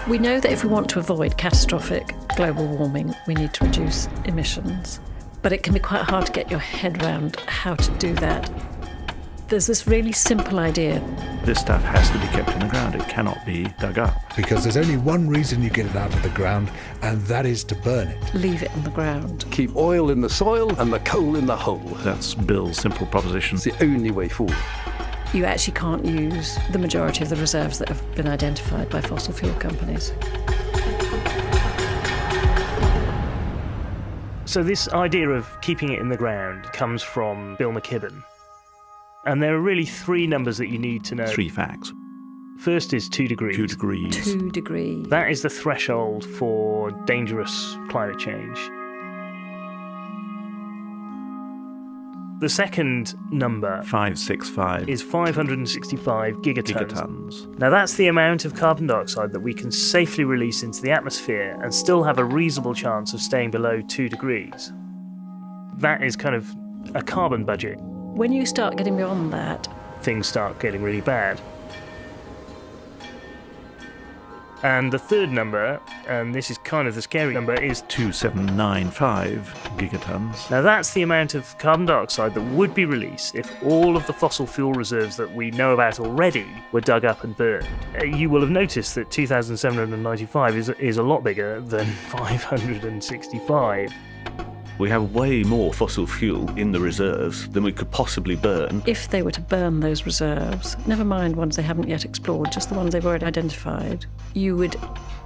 We know that if we want to avoid catastrophic global warming, we need to reduce emissions. But it can be quite hard to get your head around how to do that. There's this really simple idea. This stuff has to be kept in the ground. It cannot be dug up. Because there's only one reason you get it out of the ground, and that is to burn it. Leave it in the ground. Keep oil in the soil and the coal in the hole. That's Bill's simple proposition. It's the only way forward. You actually can't use the majority of the reserves that have been identified by fossil fuel companies. So this idea of keeping it in the ground comes from Bill McKibben. And there are really three numbers that you need to know. 3 facts. First is 2 degrees. 2 degrees. 2 degrees. That is the threshold for dangerous climate change. The second number 565 is 565 gigatons. gigatons. Now that's the amount of carbon dioxide that we can safely release into the atmosphere and still have a reasonable chance of staying below 2 degrees. That is kind of a carbon budget. When you start getting beyond that, things start getting really bad. And the third number, and this is kind of the scary number, is 2795 gigatons. Now that's the amount of carbon dioxide that would be released if all of the fossil fuel reserves that we know about already were dug up and burned. You will have noticed that 2,795 is a lot bigger than 565. We have way more fossil fuel in the reserves than we could possibly burn. if they were to burn those reserves, never mind ones they haven't yet explored, just the ones they've already identified, you would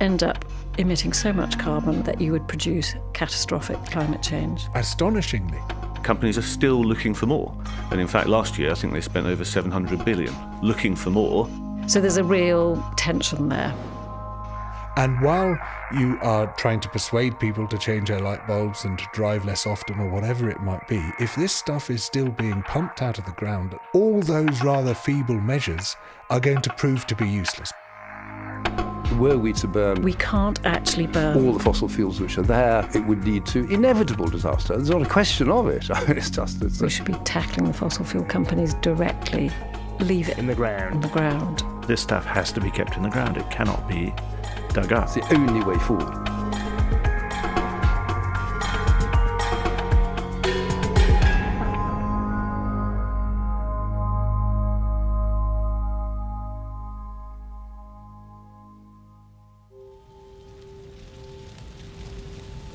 end up emitting so much carbon that you would produce catastrophic climate change. Astonishingly. Companies are still looking for more. And in fact, last year, I think they spent over 700 billion looking for more. So there's a real tension there. And while you are trying to persuade people to change their light bulbs and to drive less often or whatever it might be, if this stuff is still being pumped out of the ground, all those rather feeble measures are going to prove to be useless. Were we to burn We can't actually burn. all the fossil fuels which are there, it would lead to inevitable disaster. There's not a question of it. It's just We should be tackling the fossil fuel companies directly. Leave it in the on ground. the ground. This stuff has to be kept in the ground. It cannot be dug up. it's the only way forward.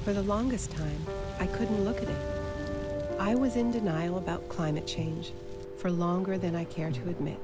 For the longest time, I couldn't look at it. I was in denial about climate change for longer than I care to admit.